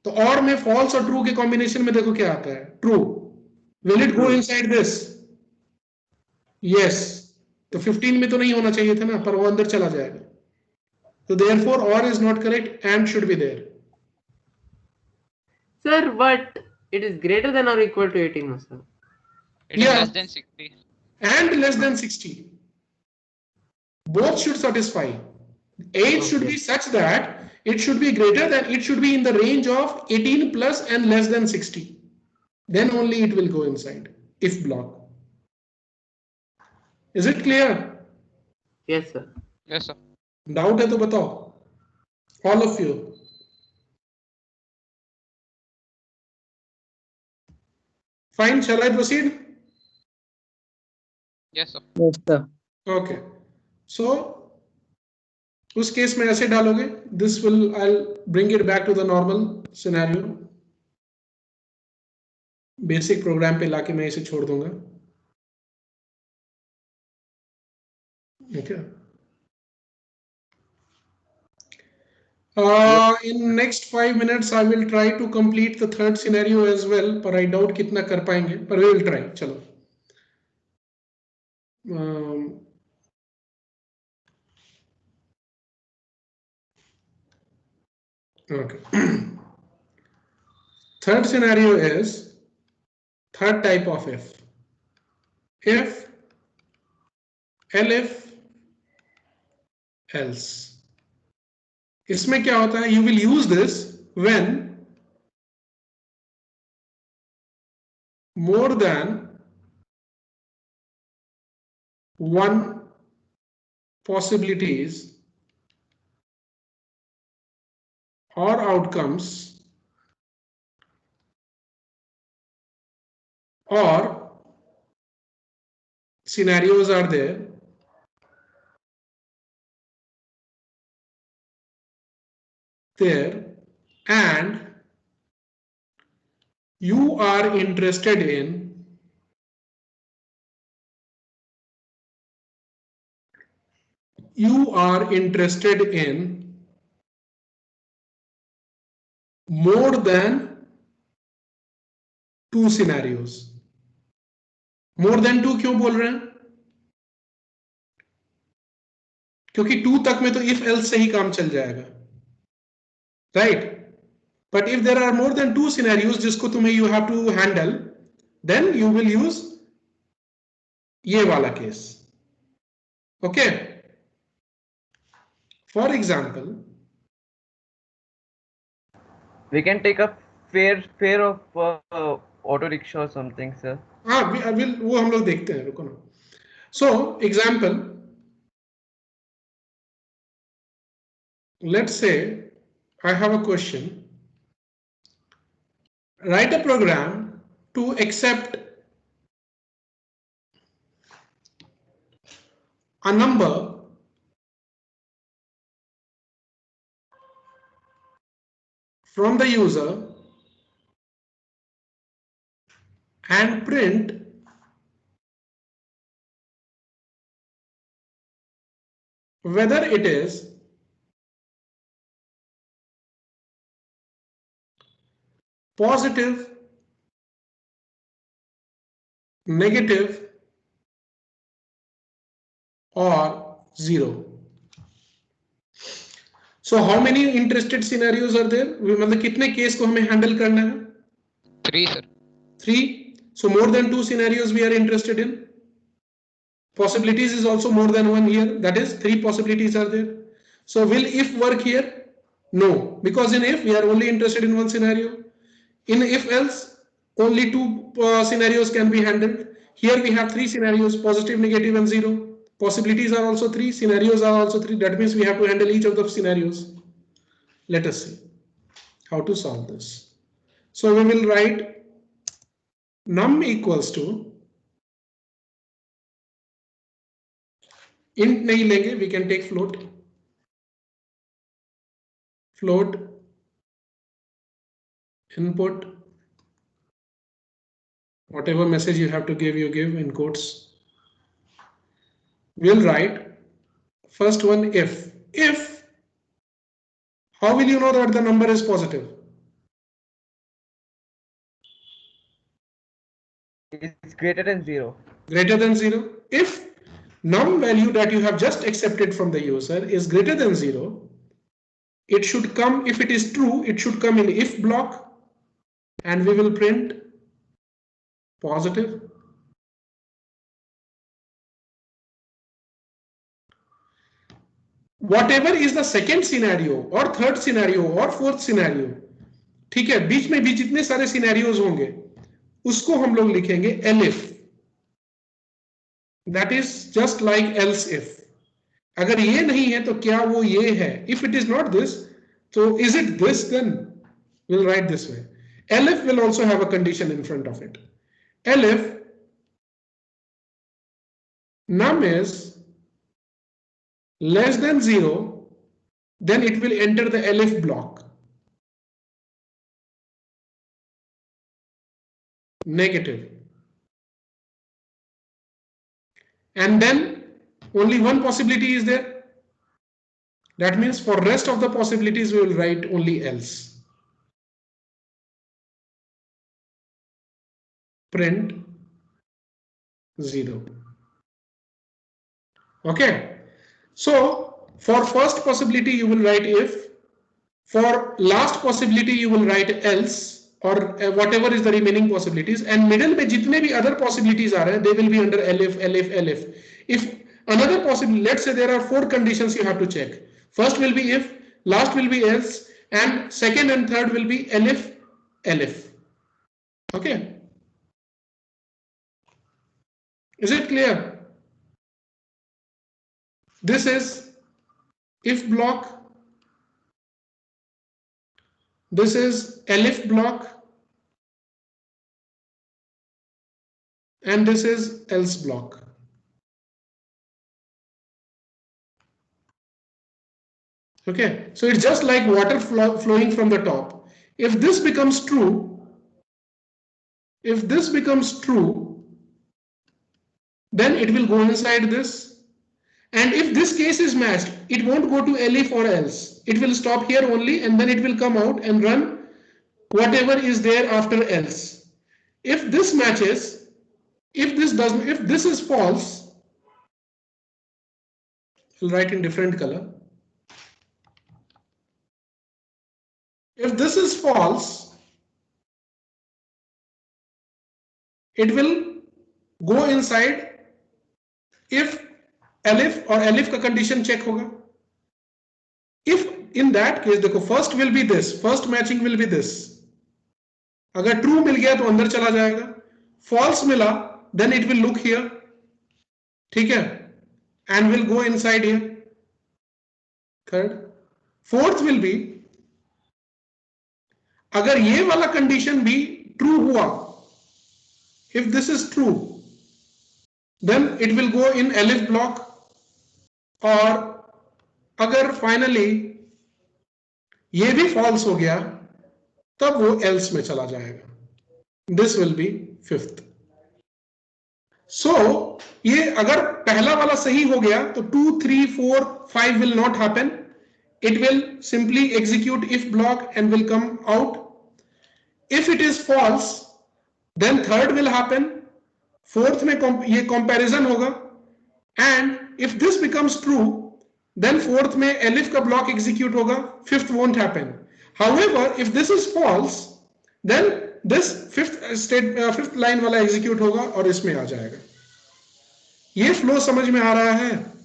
तो और में false और true के कॉम्बिनेशन में देखो क्या आता है, true. Will it go inside this? Yes. तो 15 में तो नहीं होना चाहिए था ना, पर वो अंदर चला जाएगा, तो therefore or is not correct, and should be there. Sir, but it is greater than or equal to 18, no, sir? It is less than 60. And less than 60. Both should satisfy. Age should be such that it should be greater than, it should be in the range of 18 plus and less than 60. Then only it will go inside, if block. Is it clear? Yes, sir. Yes, sir. Doubt है तो बताओ, all of you. Fine, shall I proceed? Yes, sir. Yes, sir. Okay. So उस case में ऐसे डालोगे, this will, I'll bring it back to the normal scenario. Basic programme पे लाके मैं इसे छोड़ दूंगा, okay. In next 5 minutes I will try to complete the third scenario as well, पर I doubt कितना कर पाएंगे, पर we will try. चलो, okay. Third scenario is third type of if elif else. इसमें क्या होता है, you will use this when more than one possibilities or outcomes or scenarios are there and you are interested in more than 2 scenarios. More than 2 क्यों बोल रहे हैं? क्योंकि 2 तक में तो if else से ही काम चल जाएगा, right? But if there are more than 2 scenarios जिसको तुम्हें you have to handle, then you will use ये वाला case. Okay? For example, we can take a fare of auto rickshaw or something, sir. हाँ, वो हम लोग देखते हैं, रुको ना. So, example, let's say I have a question. Write a program to accept a number from the user and print whether it is positive, negative, or 0. So how many interested scenarios are there? मतलब कितने case को हमें handle करना है? 3, sir. 3. So more than 2 scenarios we are interested in. Possibilities is also more than 1 here. That is 3 possibilities are there. So will if work here? No, because in if we are only interested in 1 scenario. In if else only 2 scenarios can be handled. Here we have 3 scenarios, positive, negative, and 0. Possibilities are also 3, scenarios are also 3. That means we have to handle each of the scenarios. Let us see how to solve this. So we will write num equals to, int नहीं लेंगे, we can take float. Float input, whatever message you have to give, you give in quotes. We'll write first one if. If, how will you know that the number is positive? It's greater than 0. Greater than 0. If num value that you have just accepted from the user is greater than 0, it should come, if it is true, it should come in if block, and we will print positive. Whatever is the second scenario or third scenario or fourth scenario, ठीक है, बीच में भी जितने सारे scenarios होंगे उसको हम लोग लिखेंगे elif. That is just like else if. अगर ये नहीं है तो क्या वो ये है? If it is not this, so is it this then? We'll write this way. Elif will also have a condition in front of it. Elif num is less than 0, then it will enter the elif block. Negative. And then only one possibility is there. That means for rest of the possibilities we will write only else. Print 0. Okay. So for first possibility you will write if. For last possibility you will write else, or whatever is the remaining possibilities, and middle में जितने भी other possibilities are, they will be under elif, elif, elif. If another possibility, let's say there are 4 conditions you have to check. First will be if, last will be else, and second and third will be elif, elif. Okay. Is it clear? This is if block. This is elif block, and this is else block. Okay, so it's just like water flowing from the top. If this becomes true, if this becomes true, then it will go inside this. And if this case is matched, it won't go to elif or else. It will stop here only, and then it will come out and run whatever is there after else. If this matches, if this is false, I'll write in different color. If this is false, it will go inside if elif or elif का condition check होगा. If in that case, देखो first will be this, first matching will be this. अगर true मिल गया तो अंदर चला जाएगा. False मिला, then it will look here. ठीक है? And will go inside here. Third. Fourth will be, अगर ये वाला condition भी true हुआ, if this is true, then it will go in elif block. और अगर finally ये भी false हो गया, तब वो else में चला जाएगा. This will be fifth. So ये अगर पहला वाला सही हो गया तो 2, 3, 4, 5 will not happen. It will simply execute if block and will come out. If it is false, then third will happen. Fourth में ये comparison होगा. And if this becomes true, then fourth में elif का block execute होगा. Fifth won't happen. However, if this is false, then this fifth line वाला execute होगा और इसमें आ जाएगा. ये flow समझ में आ रहा है?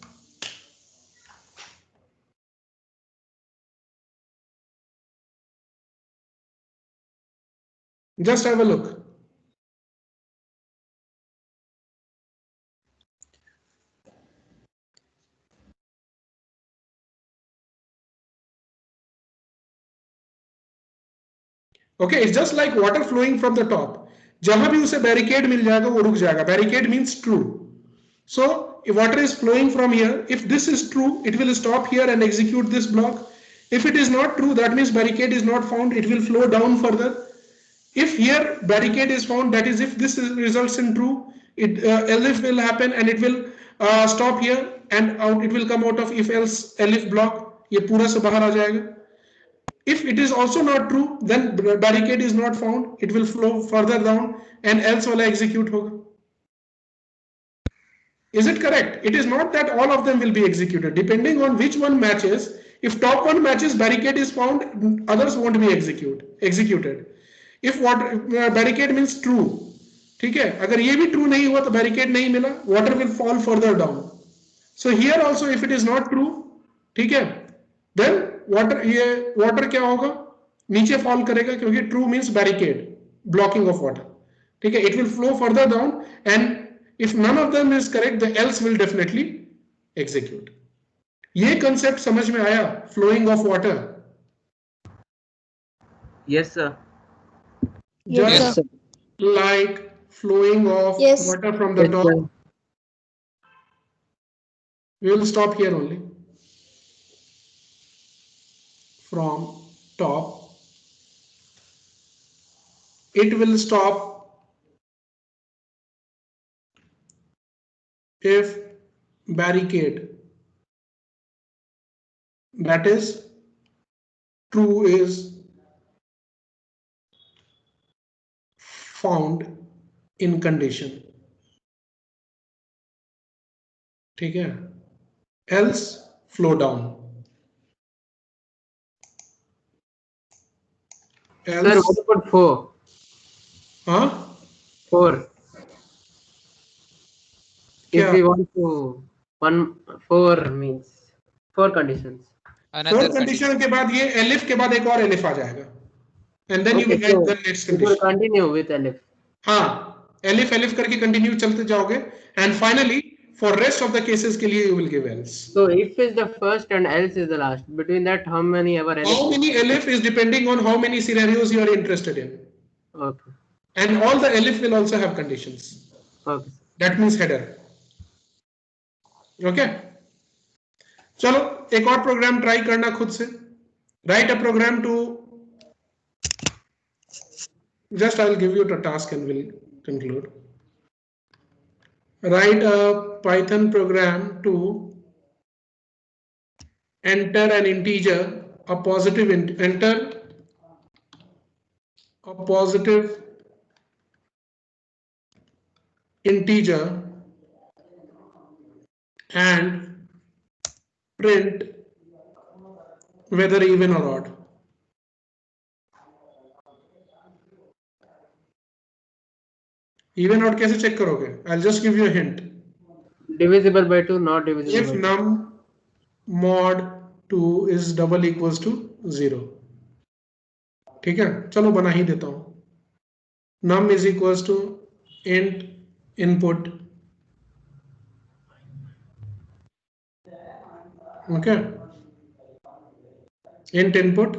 Just have a look. Okay, it's just like water flowing from the top. जहां भी उसे barricade मिल जाएगा वो रुक जाएगा. Barricade means true. So if water is flowing from here, if this is true, it will stop here and execute this block. If it is not true, that means barricade is not found. It will flow down further. If here barricade is found, that is if this results in true, elif will happen and it will stop here and out. It will come out of if else elif block. ये पूरा से बाहर आ जाएगा. If it is also not true, then barricade is not found. It will flow further down and else वाला execute होगा. Is it correct? It is not that all of them will be executed. Depending on which one matches, if top one matches, barricade is found, others won't be executed. If barricade means true, ठीक है? अगर ये भी true नहीं हुआ तो barricade नहीं मिला, water will fall further down. So here also if it is not true, ठीक है? Then water क्या होगा? नीचे fall करेगा क्योंकि true means barricade, blocking of water. ठीक है? It will flow further down and if none of them is correct, the else will definitely execute. ये concept समझ में आया? Flowing of water. Yes, sir. Just like flowing of water from the top. We will stop here only. From top. It will stop if barricade, that is true, is found in condition. ठीक है? Else flow down. Else, sir, what about 4? Huh? 4. If we want to 4 means 4 conditions. Four condition के बाद ये elif के बाद एक और elif आ जाएगा. And then you will write the next condition. You will continue with elif. हाँ, elif करके continue चलते जाओगे. And finally, for rest of the cases के लिए you will give else. So if is the first and else is the last. Between that, how many ever elif? How many elif is depending on how many scenarios you are interested in. Okay. And all the elif will also have conditions. Okay. That means header. Okay. चलो एक और programme try करना खुद से. Write a program to just I'll give you the task and we'll conclude. Write a Python program to enter an integer, a positive enter a positive integer and print whether even or odd. Even odd कैसे check करोगे? I'll just give you a hint. Divisible by 2, not divisible If by 2. num mod 2 is double equals to 0. ठीक है, चलो बना ही देता हूं. Num is equals to int input. Okay. Int input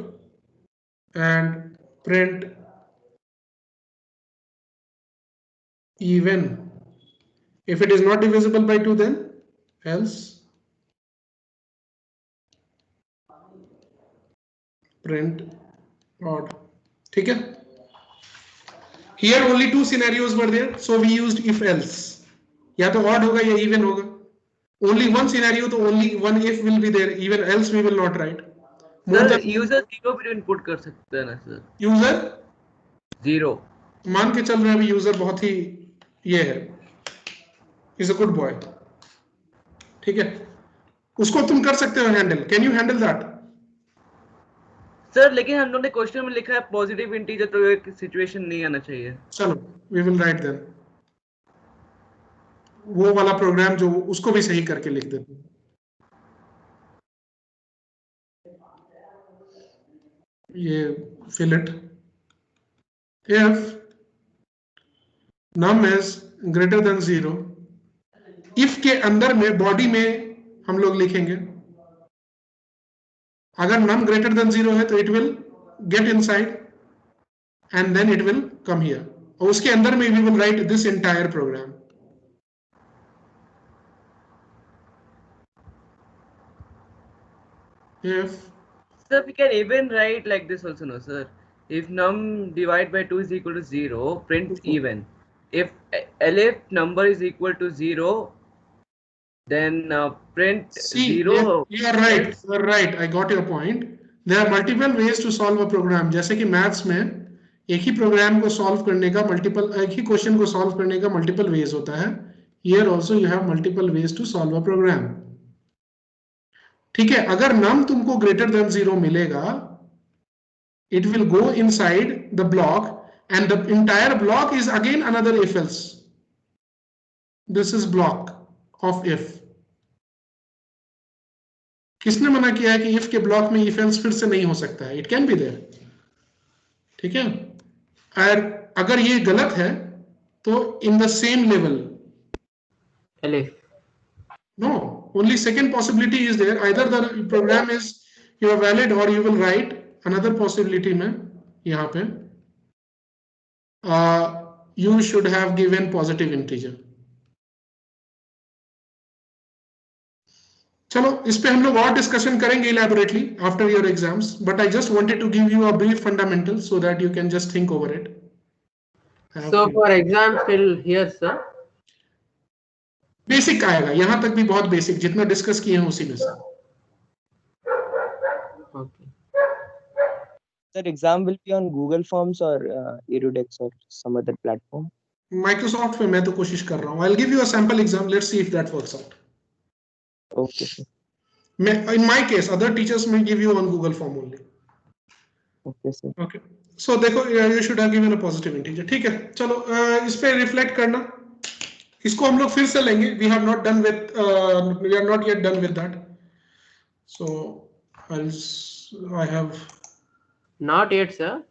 and print even. If it is not divisible by 2, then else print odd. ठीक है. Here only two scenarios were there, so we used if else. या तो odd होगा या even होगा. Only one scenario, तो only one if will be there. Even else we will not write. Sir, user 0 भी input कर सकता है ना sir? User 0. मान के चल रहे हैं अभी user बहुत ही ये है. Is a good boy. ठीक है. उसको तुम कर सकते हो handle. Can you handle that? Sir लेकिन हम लोगों ने क्वेश्चन में लिखा है पॉजिटिव इंटीजर, तो एक सिचुएशन नहीं आना चाहिए. चलो वी विल राइट देन. वो वाला प्रोग्राम जो उसको भी सही करके लिख देते हैं. ये fill it. If num is greater than 0, if के अंदर में बॉडी में हम लोग लिखेंगे अगर num greater than 0 है तो it will get inside and then it will come here. और उसके अंदर में we will write this entire program. If sir we can even write like this also, no sir? If num divide by 2 is equal to 0, print even. If elif number is equal to 0, then print 0. You are right. You are right. I got your point. There are multiple ways to solve a program. जैसे कि maths में एक ही programme को solve करने का एक ही question को solve करने का मल्टीपल वेज होता है. Here also you have multiple ways to solve a program. ठीक है. अगर num तुमको greater than 0 मिलेगा, it will go inside the block and the entire block is again another if else. This is block of if. किसने मना किया है कि if के ब्लॉक में if else फिर से नहीं हो सकता है? It can be there. ठीक है. और अगर ये गलत है तो in the same level. Elif. No, only second possibility is there. Either the program is your valid or you will write another possibility में यहाँ पे you should have given positive integer. चलो इस पे हम लोग और डिस्कशन करेंगे elaborately after your exams, but I just wanted to give you a brief fundamental so that you can just think over it. So for exams till here sir, basic आएगा. यहाँ तक भी बहुत बेसिक, जितना discuss किए हैं उसी में से. okay. Sir, exam will be on Google Forms or Erudex or some other platform? Microsoft पे मैं तो कोशिश कर रहा हूँ. I'll give you a sample exam. Let's see if that works out. Okay. In my case, other teachers may give you on Google Form only. Okay, sir. Okay. So देखो, you should have given a positive integer. ठीक है. चलो इस पे reflect करना. इसको हम लोग फिर से लेंगे. We have not done with. We are not yet done with that. So I have. Not yet sir.